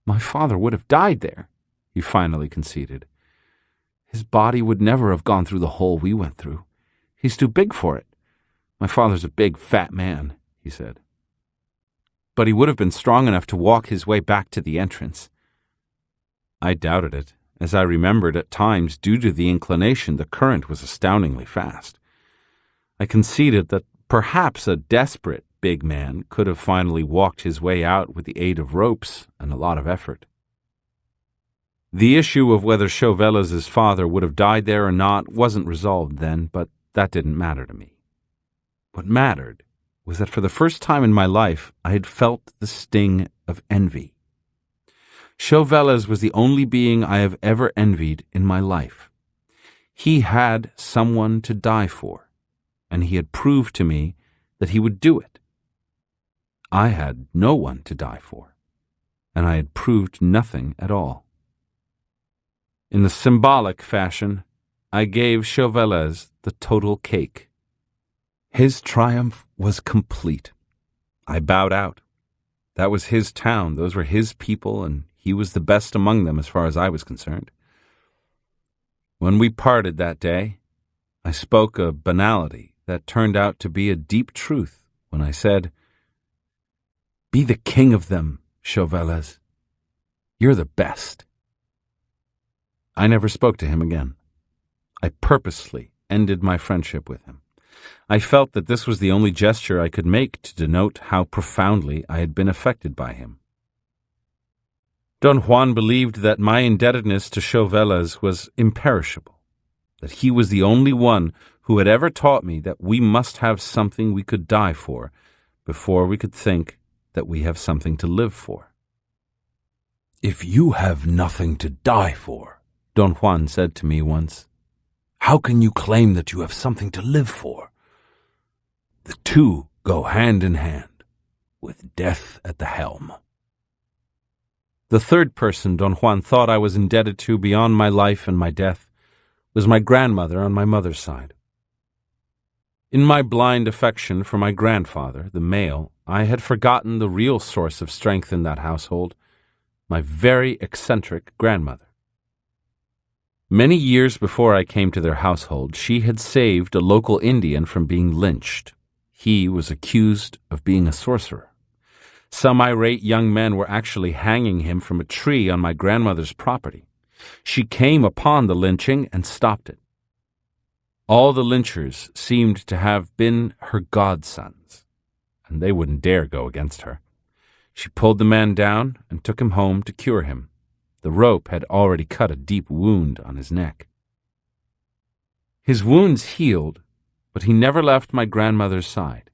"My father would have died there," he finally conceded. "His body would never have gone through the hole we went through. He's too big for it. My father's a big, fat man," he said. "But he would have been strong enough to walk his way back to the entrance." I doubted it, as I remembered at times, due to the inclination, the current was astoundingly fast. I conceded that Perhaps a desperate big man could have finally walked his way out with the aid of ropes and a lot of effort. The issue of whether Chauvel's father would have died there or not wasn't resolved then, but that didn't matter to me. What mattered was that for the first time in my life I had felt the sting of envy. Chauvel's was the only being I have ever envied in my life. He had someone to die for, and he had proved to me that he would do it. I had no one to die for, and I had proved nothing at all. In the symbolic fashion, I gave Chauvel's the total cake. His triumph was complete. I bowed out. That was his town, those were his people, and he was the best among them as far as I was concerned. When we parted that day, I spoke a banality that turned out to be a deep truth when I said, "Be the king of them, Chauvel's. You're the best." I never spoke to him again. I purposely ended my friendship with him. I felt that this was the only gesture I could make to denote how profoundly I had been affected by him. Don Juan believed that my indebtedness to Chauvel's was imperishable, that he was the only one who had ever taught me that we must have something we could die for before we could think that we have something to live for. "If you have nothing to die for," Don Juan said to me once, "how can you claim that you have something to live for? The two go hand in hand, with death at the helm." The third person Don Juan thought I was indebted to beyond my life and my death was my grandmother on my mother's side. In my blind affection for my grandfather, the male, I had forgotten the real source of strength in that household, my very eccentric grandmother. Many years before I came to their household, she had saved a local Indian from being lynched. He was accused of being a sorcerer. Some irate young men were actually hanging him from a tree on my grandmother's property. She came upon the lynching and stopped it. All the lynchers seemed to have been her godsons, and they wouldn't dare go against her. She pulled the man down and took him home to cure him. The rope had already cut a deep wound on his neck. His wounds healed, but he never left my grandmother's side.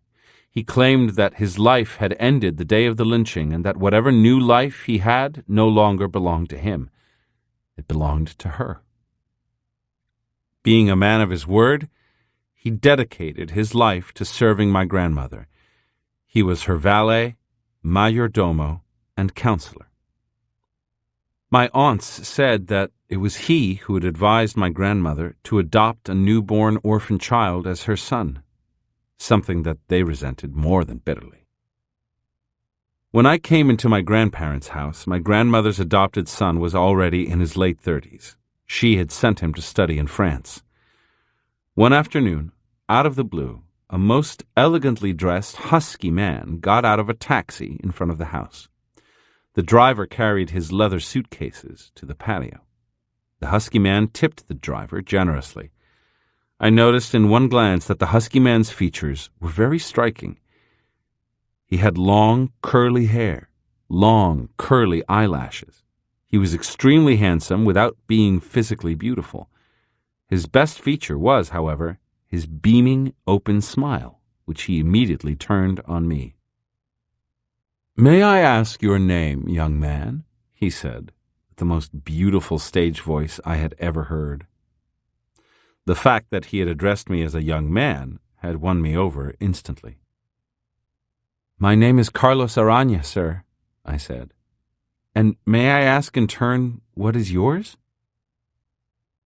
He claimed that his life had ended the day of the lynching and that whatever new life he had no longer belonged to him. It belonged to her. Being a man of his word, he dedicated his life to serving my grandmother. He was her valet, mayordomo, and counselor. My aunts said that it was he who had advised my grandmother to adopt a newborn orphan child as her son, something that they resented more than bitterly. When I came into my grandparents' house, my grandmother's adopted son was already in his late 30s. She had sent him to study in France. One afternoon, out of the blue, a most elegantly dressed, husky man got out of a taxi in front of the house. The driver carried his leather suitcases to the patio. The husky man tipped the driver generously. I noticed in one glance that the husky man's features were very striking. He had long, curly hair, long, curly eyelashes. He was extremely handsome without being physically beautiful. His best feature was, however, his beaming, open smile, which he immediately turned on me. "May I ask your name, young man?" he said, with the most beautiful stage voice I had ever heard. The fact that he had addressed me as a young man had won me over instantly. "My name is Carlos Arana, sir," I said. "And may I ask in turn what is yours?"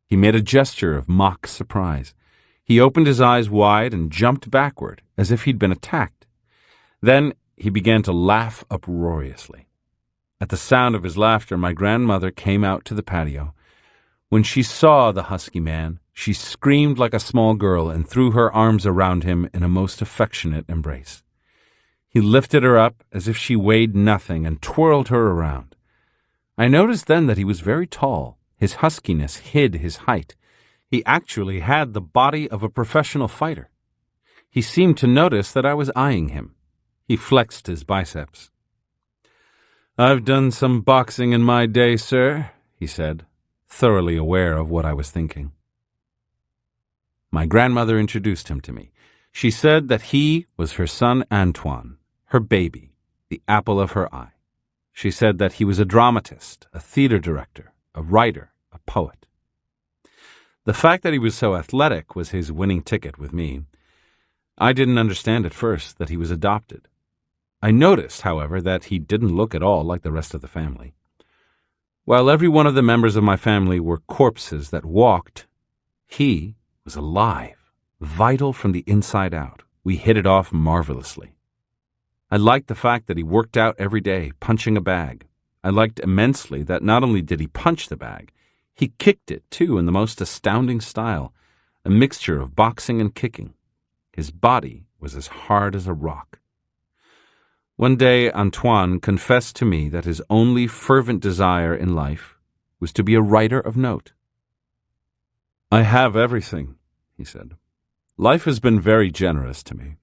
He made a gesture of mock surprise. He opened his eyes wide and jumped backward, as if he'd been attacked. Then he began to laugh uproariously. At the sound of his laughter, my grandmother came out to the patio. When she saw the husky man, she screamed like a small girl and threw her arms around him in a most affectionate embrace. He lifted her up as if she weighed nothing and twirled her around. I noticed then that he was very tall. His huskiness hid his height. He actually had the body of a professional fighter. He seemed to notice that I was eyeing him. He flexed his biceps. "I've done some boxing in my day, sir," he said, thoroughly aware of what I was thinking. My grandmother introduced him to me. She said that he was her son Antoine, her baby, the apple of her eye. She said that he was a dramatist, a theater director, a writer, a poet. The fact that he was so athletic was his winning ticket with me. I didn't understand at first that he was adopted. I noticed, however, that he didn't look at all like the rest of the family. While every one of the members of my family were corpses that walked, he was alive, vital from the inside out. We hit it off marvelously. I liked the fact that he worked out every day, punching a bag. I liked immensely that not only did he punch the bag, he kicked it, too, in the most astounding style, a mixture of boxing and kicking. His body was as hard as a rock. One day, Antoine confessed to me that his only fervent desire in life was to be a writer of note. "I have everything," he said. "Life has been very generous to me.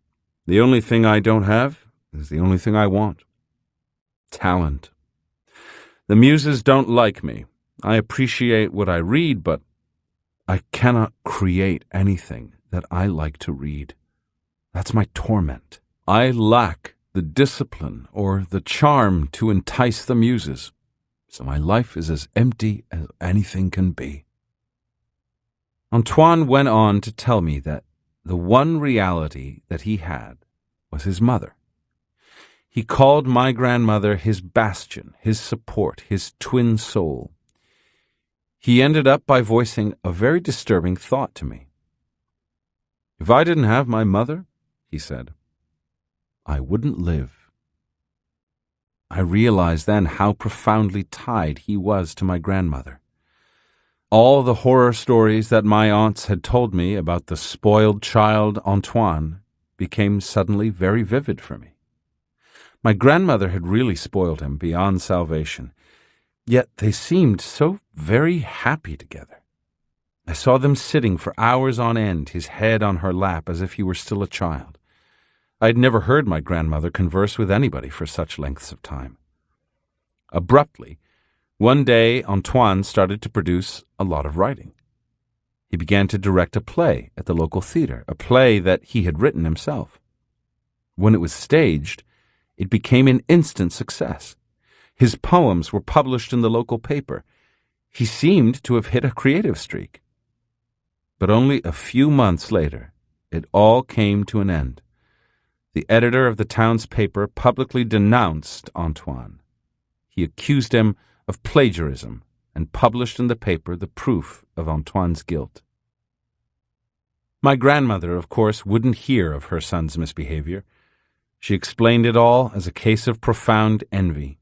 The only thing I don't have is the only thing I want. Talent. The muses don't like me. I appreciate what I read, but I cannot create anything that I like to read. That's my torment. I lack the discipline or the charm to entice the muses, so my life is as empty as anything can be." Antoine went on to tell me that the one reality that he had was his mother. He called my grandmother his bastion, his support, his twin soul. He ended up by voicing a very disturbing thought to me. "If I didn't have my mother," he said, "I wouldn't live." I realized then how profoundly tied he was to my grandmother. All the horror stories that my aunts had told me about the spoiled child Antoine became suddenly very vivid for me. My grandmother had really spoiled him beyond salvation, yet they seemed so very happy together. I saw them sitting for hours on end, his head on her lap as if he were still a child. I had never heard my grandmother converse with anybody for such lengths of time. Abruptly, one day Antoine started to produce a lot of writing. He began to direct a play at the local theater, a play that he had written himself. When it was staged, it became an instant success. His poems were published in the local paper. He seemed to have hit a creative streak. But only a few months later, it all came to an end. The editor of the town's paper publicly denounced Antoine. He accused him of plagiarism and published in the paper the proof of Antoine's guilt. My grandmother, of course, wouldn't hear of her son's misbehavior. She explained it all as a case of profound envy.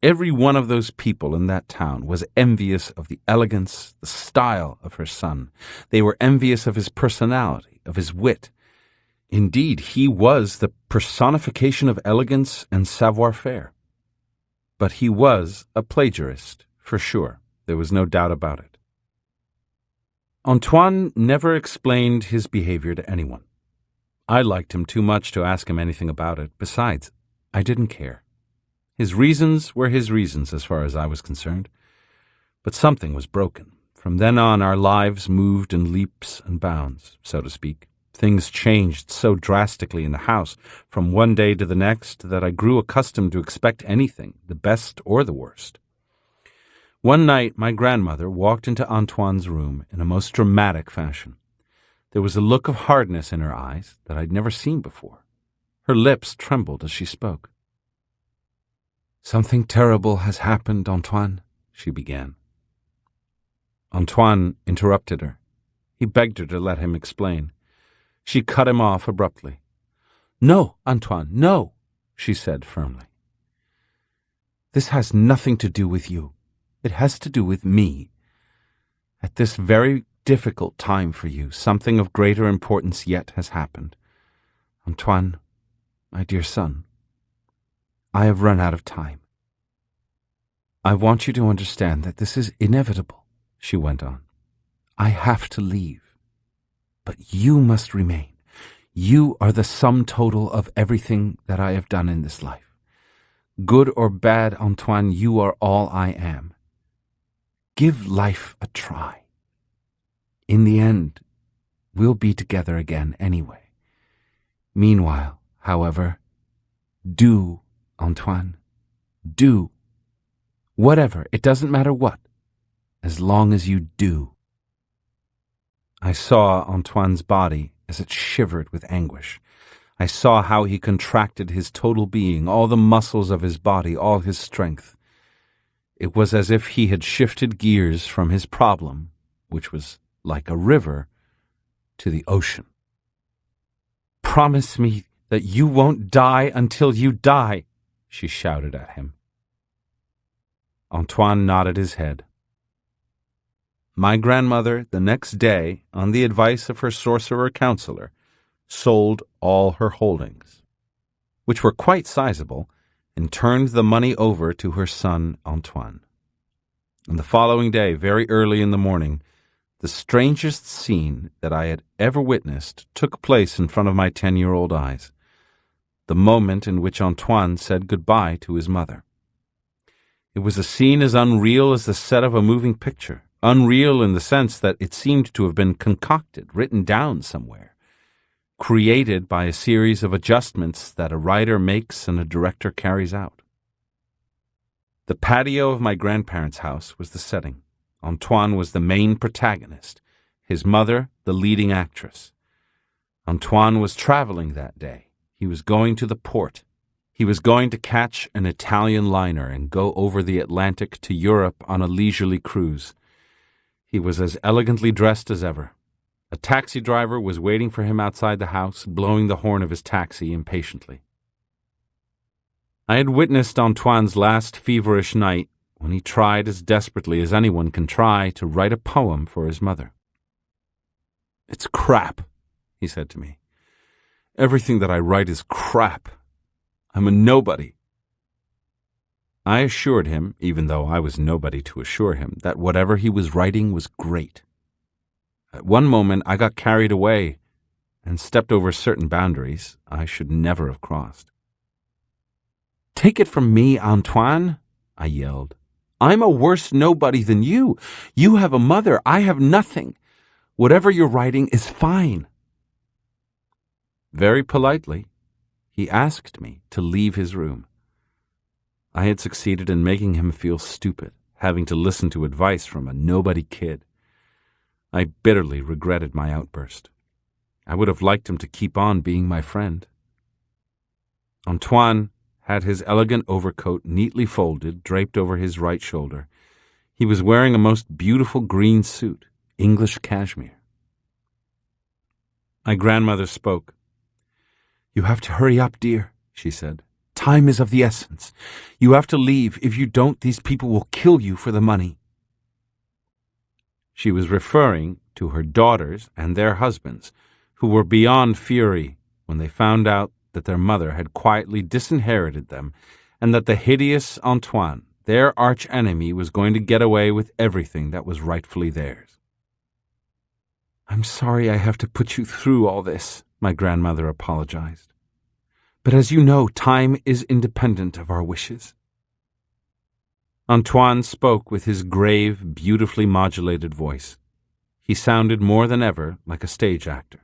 Every one of those people in that town was envious of the elegance, the style of her son. They were envious of his personality, of his wit. Indeed, he was the personification of elegance and savoir-faire. But he was a plagiarist, for sure. There was no doubt about it. Antoine never explained his behavior to anyone. I liked him too much to ask him anything about it. Besides, I didn't care. His reasons were his reasons as far as I was concerned. But something was broken. From then on, our lives moved in leaps and bounds, so to speak. Things changed so drastically in the house from one day to the next that I grew accustomed to expect anything, the best or the worst. One night, my grandmother walked into Antoine's room in a most dramatic fashion. There was a look of hardness in her eyes that I'd never seen before. Her lips trembled as she spoke. "Something terrible has happened, Antoine," she began. Antoine interrupted her. He begged her to let him explain. She cut him off abruptly. "No, Antoine, no," she said firmly. "This has nothing to do with you. It has to do with me. At this very difficult time for you, something of greater importance yet has happened. Antoine, my dear son, I have run out of time. I want you to understand that this is inevitable," she went on. "I have to leave. But you must remain. You are the sum total of everything that I have done in this life. Good or bad, Antoine, you are all I am. Give life a try. In the end, we'll be together again anyway. Meanwhile, however, do, Antoine, do. Whatever, it doesn't matter what, as long as you do. I saw Antoine's body as it shivered with anguish. I saw how he contracted his total being, all the muscles of his body, all his strength. It was as if he had shifted gears from his problem, which was like a river, to the ocean. "Promise me that you won't die until you die," she shouted at him. Antoine nodded his head. My grandmother, the next day, on the advice of her sorcerer counselor, sold all her holdings, which were quite sizable, and turned the money over to her son Antoine. And the following day, very early in the morning, the strangest scene that I had ever witnessed took place in front of my 10-year-old eyes, the moment in which Antoine said goodbye to his mother. It was a scene as unreal as the set of a moving picture, unreal in the sense that it seemed to have been concocted, written down somewhere, created by a series of adjustments that a writer makes and a director carries out. The patio of my grandparents' house was the setting. Antoine was the main protagonist, his mother the leading actress. Antoine was traveling that day. He was going to the port. He was going to catch an Italian liner and go over the Atlantic to Europe on a leisurely cruise. He was as elegantly dressed as ever. A taxi driver was waiting for him outside the house, blowing the horn of his taxi impatiently. I had witnessed Antoine's last feverish night when he tried as desperately as anyone can try to write a poem for his mother. "It's crap," he said to me. "Everything that I write is crap. I'm a nobody." I assured him, even though I was nobody to assure him, that whatever he was writing was great. At one moment I got carried away and stepped over certain boundaries I should never have crossed. "Take it from me, Antoine," I yelled. "I'm a worse nobody than you. You have a mother. I have nothing. Whatever you're writing is fine." Very politely, he asked me to leave his room. I had succeeded in making him feel stupid, having to listen to advice from a nobody kid. I bitterly regretted my outburst. I would have liked him to keep on being my friend. Antoine had his elegant overcoat neatly folded, draped over his right shoulder. He was wearing a most beautiful green suit, English cashmere. My grandmother spoke. "You have to hurry up, dear," she said. "Time is of the essence. You have to leave. If you don't, these people will kill you for the money." She was referring to her daughters and their husbands, who were beyond fury when they found out that their mother had quietly disinherited them and that the hideous Antoine, their arch-enemy, was going to get away with everything that was rightfully theirs. "I'm sorry I have to put you through all this," my grandmother apologized. "But as you know, time is independent of our wishes." Antoine spoke with his grave, beautifully modulated voice. He sounded more than ever like a stage actor.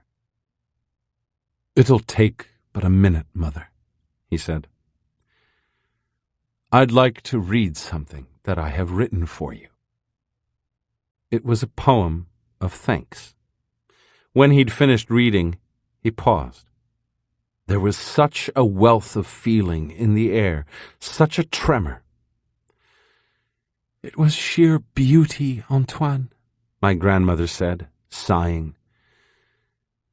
"It'll take but a minute, Mother," he said. "I'd like to read something that I have written for you." It was a poem of thanks. When he'd finished reading, he paused. There was such a wealth of feeling in the air, such a tremor. "It was sheer beauty, Antoine," my grandmother said, sighing.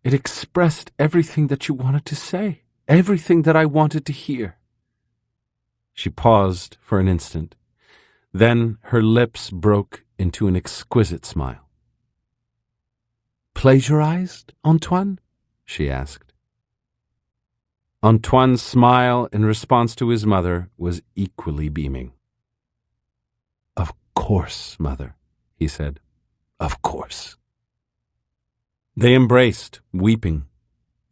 "It expressed everything that you wanted to say, everything that I wanted to hear." She paused for an instant. Then her lips broke into an exquisite smile. "Plagiarized, Antoine?" she asked. Antoine's smile in response to his mother was equally beaming. "Of course, Mother," he said. "Of course." They embraced, weeping.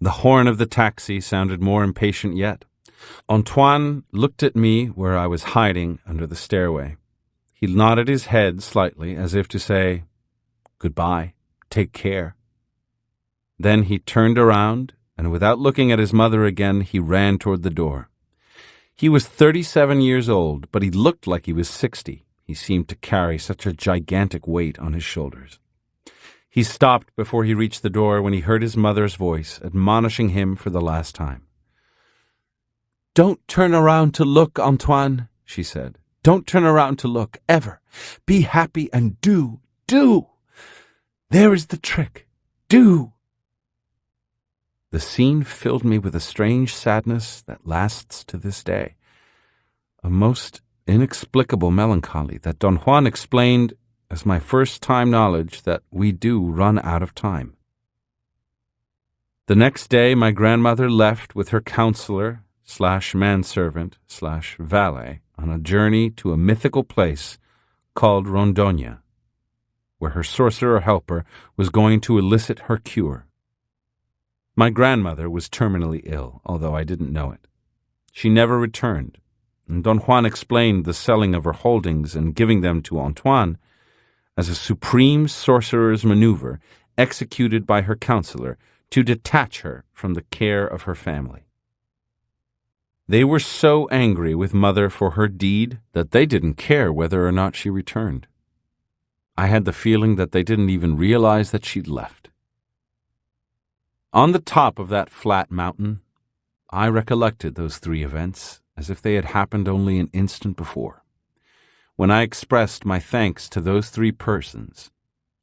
The horn of the taxi sounded more impatient yet. Antoine looked at me where I was hiding under the stairway. He nodded his head slightly, as if to say, "Goodbye, take care." Then he turned around, and without looking at his mother again, he ran toward the door. He was 37 years old, but he looked like he was 60. He seemed to carry such a gigantic weight on his shoulders. He stopped before he reached the door when he heard his mother's voice admonishing him for the last time. "Don't turn around to look, Antoine," she said. "Don't turn around to look, ever. Be happy and do. There is the trick. Do." The scene filled me with a strange sadness that lasts to this day, a most inexplicable melancholy that Don Juan explained as my first-time knowledge that we do run out of time. The next day my grandmother left with her counselor / manservant / valet on a journey to a mythical place called Rondônia, where her sorcerer helper was going to elicit her cure. My grandmother was terminally ill, although I didn't know it. She never returned, and Don Juan explained the selling of her holdings and giving them to Antoine as a supreme sorcerer's maneuver executed by her counselor to detach her from the care of her family. They were so angry with Mother for her deed that they didn't care whether or not she returned. I had the feeling that they didn't even realize that she'd left. On the top of that flat mountain, I recollected those 3 events as if they had happened only an instant before. When I expressed my thanks to those 3 persons,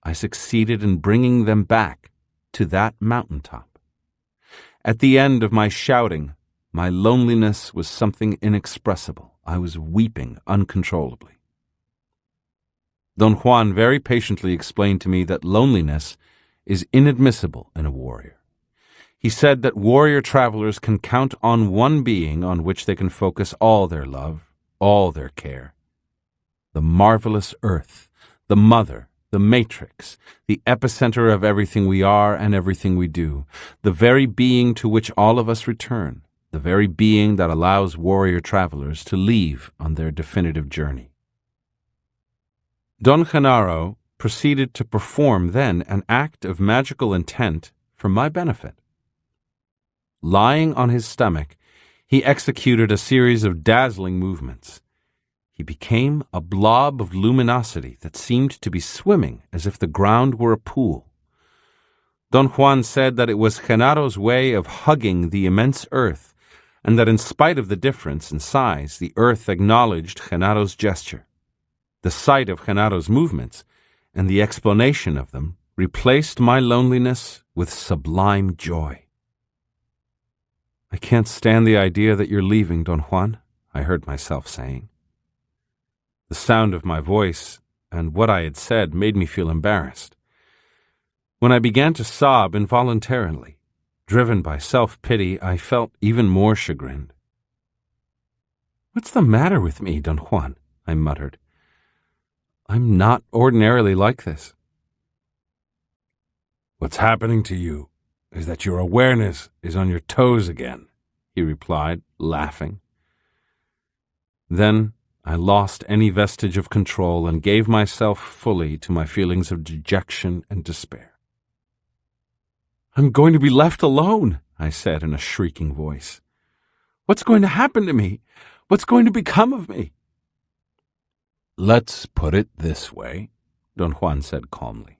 I succeeded in bringing them back to that mountaintop. At the end of my shouting, my loneliness was something inexpressible. I was weeping uncontrollably. Don Juan very patiently explained to me that loneliness is inadmissible in a warrior. He said that warrior travelers can count on one being on which they can focus all their love, all their care. The marvelous earth, the mother, the matrix, the epicenter of everything we are and everything we do, the very being to which all of us return, the very being that allows warrior travelers to leave on their definitive journey. Don Genaro proceeded to perform then an act of magical intent for my benefit. Lying on his stomach, he executed a series of dazzling movements. He became a blob of luminosity that seemed to be swimming as if the ground were a pool. Don Juan said that it was Genaro's way of hugging the immense earth, and that in spite of the difference in size, the earth acknowledged Genaro's gesture. The sight of Genaro's movements and the explanation of them replaced my loneliness with sublime joy. "I can't stand the idea that you're leaving, Don Juan," I heard myself saying. The sound of my voice and what I had said made me feel embarrassed. When I began to sob involuntarily, driven by self-pity, I felt even more chagrined. "What's the matter with me, Don Juan?" I muttered. "I'm not ordinarily like this." "What's happening to you is that your awareness is on your toes again," he replied, laughing. Then I lost any vestige of control and gave myself fully to my feelings of dejection and despair. "I'm going to be left alone," I said in a shrieking voice. "What's going to happen to me? What's going to become of me?" "Let's put it this way," Don Juan said calmly.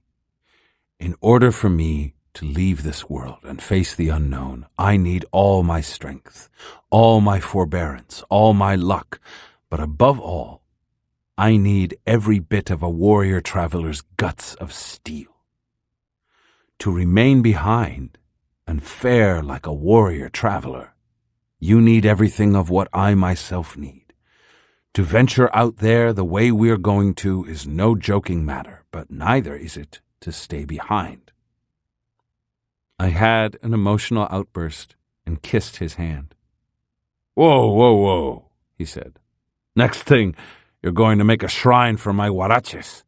"In order for me to leave this world and face the unknown, I need all my strength, all my forbearance, all my luck, but above all, I need every bit of a warrior traveler's guts of steel. To remain behind and fare like a warrior traveler, you need everything of what I myself need. To venture out there the way we're going to is no joking matter, but neither is it to stay behind." I had an emotional outburst and kissed his hand. Whoa, he said. "Next thing, you're going to make a shrine for my huaraches."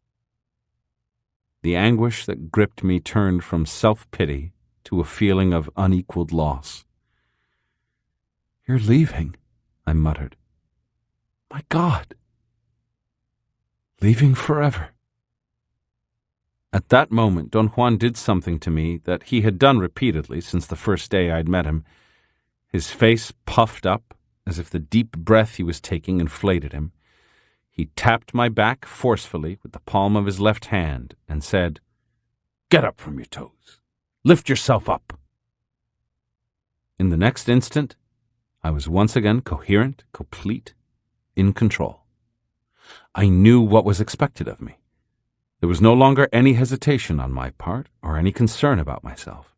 The anguish that gripped me turned from self-pity to a feeling of unequaled loss. "You're leaving," I muttered. "My God! Leaving forever." At that moment, Don Juan did something to me that he had done repeatedly since the first day I'd met him. His face puffed up, as if the deep breath he was taking inflated him. He tapped my back forcefully with the palm of his left hand and said, "Get up from your toes. Lift yourself up." In the next instant, I was once again coherent, complete, in control. I knew what was expected of me. There was no longer any hesitation on my part or any concern about myself.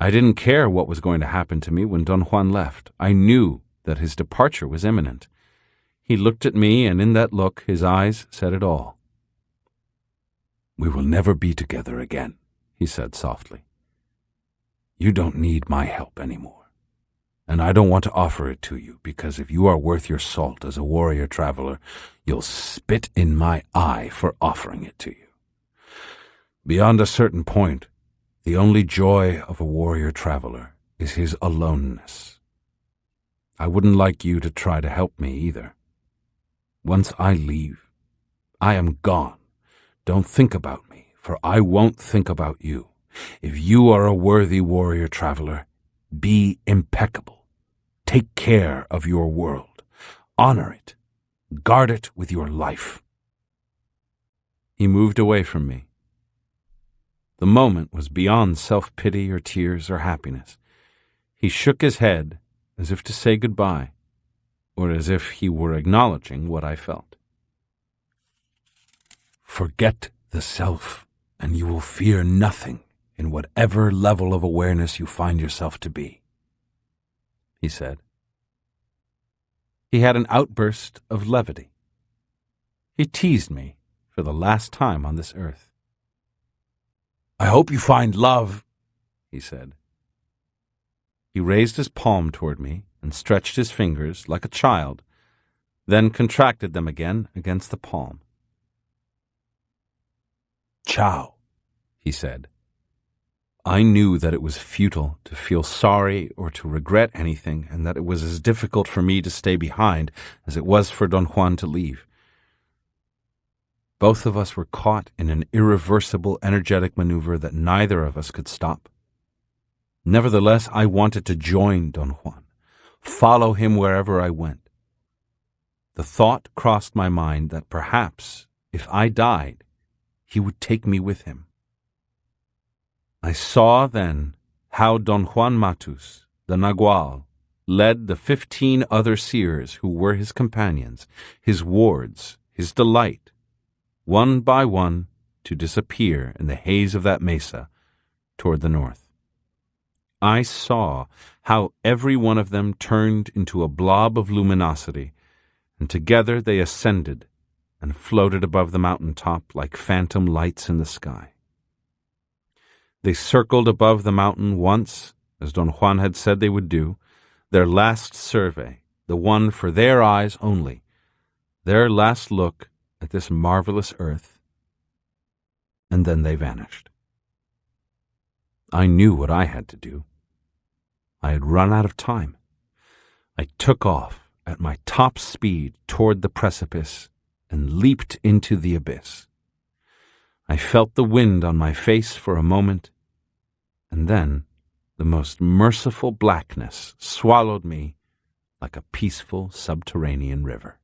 I didn't care what was going to happen to me when Don Juan left. I knew that his departure was imminent. He looked at me, and in that look his eyes said it all. "We will never be together again," he said softly. "You don't need my help anymore, and I don't want to offer it to you, because if you are worth your salt as a warrior traveler, you'll spit in my eye for offering it to you. Beyond a certain point, the only joy of a warrior traveler is his aloneness. I wouldn't like you to try to help me either. Once I leave, I am gone. Don't think about me, for I won't think about you. If you are a worthy warrior traveler, be impeccable. Take care of your world. Honor it. Guard it with your life." He moved away from me. The moment was beyond self-pity or tears or happiness. He shook his head as if to say goodbye, or as if he were acknowledging what I felt. "Forget the self, and you will fear nothing in whatever level of awareness you find yourself to be," he said. He had an outburst of levity. He teased me for the last time on this earth. "I hope you find love," he said. He raised his palm toward me and stretched his fingers like a child, then contracted them again against the palm. "Ciao," he said. I knew that it was futile to feel sorry or to regret anything, and that it was as difficult for me to stay behind as it was for Don Juan to leave. Both of us were caught in an irreversible energetic maneuver that neither of us could stop. Nevertheless, I wanted to join Don Juan, follow him wherever I went. The thought crossed my mind that perhaps, if I died, he would take me with him. I saw then how Don Juan Matus, the Nagual, led the 15 other seers who were his companions, his wards, his delight, one by one to disappear in the haze of that mesa toward the north. I saw how every one of them turned into a blob of luminosity, and together they ascended and floated above the mountain top like phantom lights in the sky. They circled above the mountain once, as Don Juan had said they would do, their last survey, the one for their eyes only, their last look at this marvelous earth, and then they vanished. I knew what I had to do. I had run out of time. I took off at my top speed toward the precipice and leaped into the abyss. I felt the wind on my face for a moment, and then the most merciful blackness swallowed me like a peaceful subterranean river.